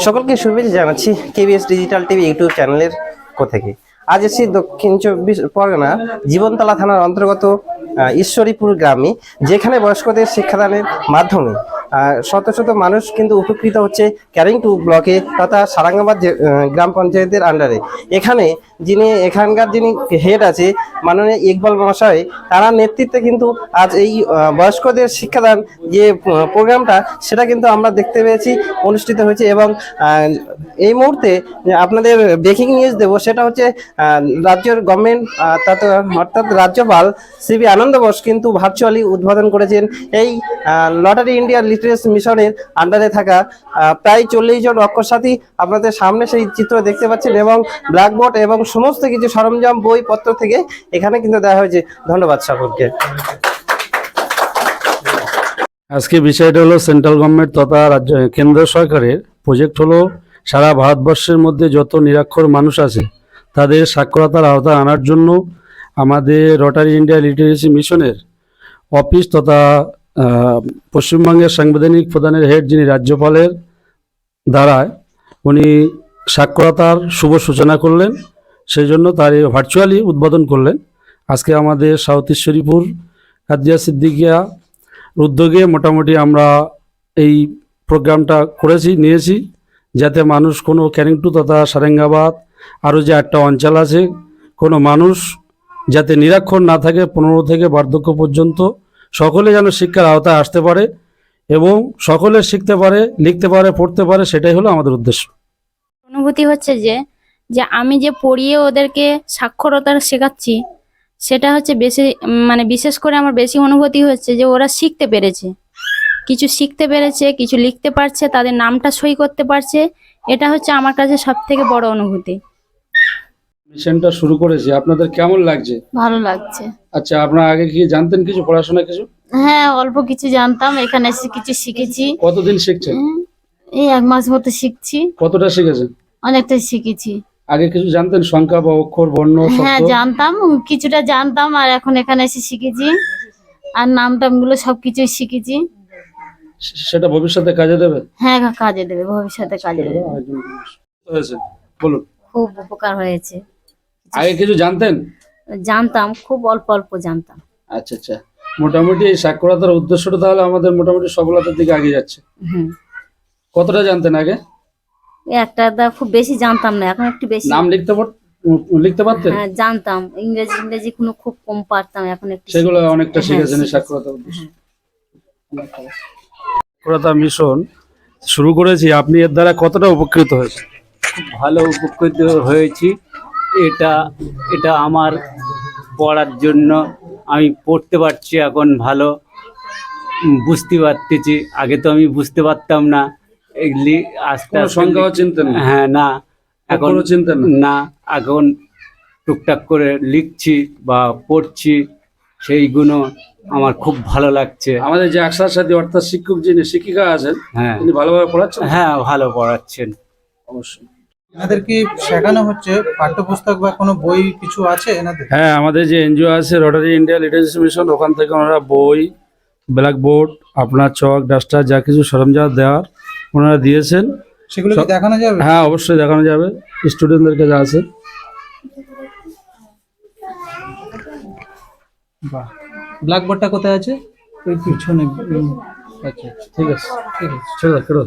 সকলকে শুভেচ্ছা জানাচ্ছি কেবিএস ডিজিটাল টিভি ইউটিউব চ্যানেলের থেকে। আজ এসেছি দক্ষিণ চব্বিশ পরগনা জীবনতলা থানার অন্তর্গত ঈশ্বরীপুর গ্রামে, যেখানে বয়স্কদের শিক্ষাদানের মাধ্যমে শত শত মানুষ কিন্তু উপকৃত হচ্ছে ক্যারিং টু ব্লকে তথা সারাঙ্গাবাদ গ্রাম পঞ্চায়েতের আন্ডারে। এখানকার যিনি হেড আছে মাননীয় ইকবাল মহাশয়, তারা নেতৃত্বে কিন্তু আজ এই বয়স্কদের শিক্ষাদান যে প্রোগ্রামটা সেটা কিন্তু আমরা দেখতে পেয়েছি অনুষ্ঠিত হয়েছে। এবং এই মুহূর্তে আপনাদের ব্রেকিং নিউজ দেবো, সেটা হচ্ছে রাজ্যের গভর্নমেন্ট অর্থাৎ রাজ্যপাল সিবি আনন্দ বোস কিন্তু ভার্চুয়ালি উদ্বোধন করেছেন এই লটারি ইন্ডিয়া লিটারেসি মিশনের আন্ডারে থাকা প্রায় 40 জন অক্ষরসাথী। আপনাদের সামনে সেই চিত্র দেখতে পাচ্ছেন এবং ব্ল্যাকবোর্ড এবং সমস্ত কিছু সরঞ্জাম বইপত্র থেকে এখানে কিন্তু দেওয়া হয়েছে। ধন্যবাদ সকলকে। আজকে বিষয়টা হলো সেন্ট্রাল গভর্নমেন্ট তথা কেন্দ্র সরকারের প্রজেক্ট হলো সারা ভারতবর্ষের মধ্যে যত নিরক্ষর মানুষ আছে তাদের সাক্ষরতার আওতায় আনার জন্য আমাদের রটারি ইন্ডিয়া লিটারেসি মিশনের অফিস তথা পশ্চিমবঙ্গের সাংবিধানিক প্রধানের হেড যিনি রাজ্যপালের দ্বারায় উনি সাক্ষরতার শুভ সূচনা করলেন, সেই জন্য তার ভার্চুয়ালি উদ্বোধন করলেন। আজকে আমাদের সাউথ ঈশ্বরীপুর কাদিয়া সিদ্দিকিয়া উদ্যোগে মোটামুটি আমরা এই প্রোগ্রামটা নিয়েছি, যাতে মানুষ কোনো ক্যানিং টু তথা সারেঙ্গাবাদ আরও যে 8টা অঞ্চল আছে কোনো মানুষ যাতে নিরক্ষর না থাকে, 15 থেকে বার্ধক্য পর্যন্ত সকলে যেন শিক্ষার আওতায় আসতে পারে এবং সকলে শিখতে পারে, লিখতে পারে, পড়তে পারে, সেটাই হলো আমাদের উদ্দেশ্য। অনুভূতি হচ্ছে যে আমি যে পড়িয়ে ওদেরকে সাক্ষরতা শেখাচ্ছি, সেটা হচ্ছে বিশেষ করে আমার বেশি অনুভূতি হচ্ছে যে ওরা শিখতে পেরেছে, কিছু শিখতে পেরেছে, কিছু লিখতে পারছে, তাদের নামটা সই করতে পারছে। এটা হচ্ছে আমার কাছে সব থেকে বড় অনুভূতি। মিশনটা শুরু করেছি, আপনাদের কেমন লাগছে? ভালো লাগছে। আচ্ছা, আপনারা আগে কি জানতেন কিছু পড়াশোনা কিছু? হ্যাঁ, অল্প কিছু জানতাম, এখানে এসে কিছু শিখেছি। কতদিন শিখছেন? এই 1 মাস মতো শিখছি। কতটা শিখেছেন? অনেকটা শিখেছি। আগে কিছু জানতেন সংখ্যা বা অক্ষর বর্ণ? হ্যাঁ জানতাম, কিছুটা জানতাম, আর এখন এখানে এসে শিখেছি, আর নামটামগুলো সবকিছুই শিখেছি। সেটা ভবিষ্যতে কাজে দেবে? হ্যাঁ কাজে দেবে, ভবিষ্যতে কাজে দেবে। বলুন। খুব উপকার হয়েছে। আগে কিছু জানতেন? জানতাম, খুব অল্প অল্প জানতাম। আচ্ছা আচ্ছা, মোটামুটি এই সাক্ষরতার উদ্দেশ্যটা তাহলে আমাদের মোটামুটি সফলতার দিকে এগিয়ে যাচ্ছে। কতটা জানতেন আগে? একটা খুব বেশি জানতাম না, এখন একটু বেশি। নাম লিখতে পারতেন? হ্যাঁ জানতাম, ইংরেজি কোনো খুব কম পারতাম, এখন একটু সেগুলো অনেকটা শিখেছেন সাক্ষরতার উদ্দেশ্যে। সাক্ষরতা মিশন শুরু করেছি, আপনি এর দ্বারা কতটা উপকৃত হয়েছে? খুব ভালো উপকৃত হয়েছি। এটা আমার পড়ার জন্য আমি পড়তে পারছি, এখন ভালো বুঝতে পারতেছি। আগে তো আমি বুঝতে পারতাম না এগুলি, আস্তে আস্তে সংখ্যাও চিনতেন? হ্যাঁ না, এখন চিনতেন না, এখন টুকটাক করে লিখছি বা পড়ছি, সেইগুলো আমার খুব ভালো লাগছে। আমাদের যে আশার সাথে অর্থাৎ শিক্ষক যিনি শিক্ষিকা আছেন, হ্যাঁ তিনি ভালোভাবে পড়াচ্ছেন? হ্যাঁ ভালো পড়াচ্ছেন। অবশ্যই। এনাদের কি শেখানো হচ্ছে পাঠ্যপুস্তক বা কোনো বই কিছু আছে এনাদের? হ্যাঁ, আমাদের যে এনজিও আছে রটারি ইন্ডিয়া লিটারেসি মিশন, ওখান থেকে ওনারা বই, ব্ল্যাকবোর্ড, আপনার চক, ডাস্টার, যা কিছু সরঞ্জাম দেওয়ার ওনারা দিয়েছেন। সেগুলো কি দেখানো যাবে? হ্যাঁ অবশ্যই দেখানো যাবে স্টুডেন্টদেরকে যা আছে। বাহ, ব্ল্যাকবোর্ডটা কোথায় আছে? ওই পিছনে। আচ্ছা ঠিক আছে, ঠিক আছে। চলো।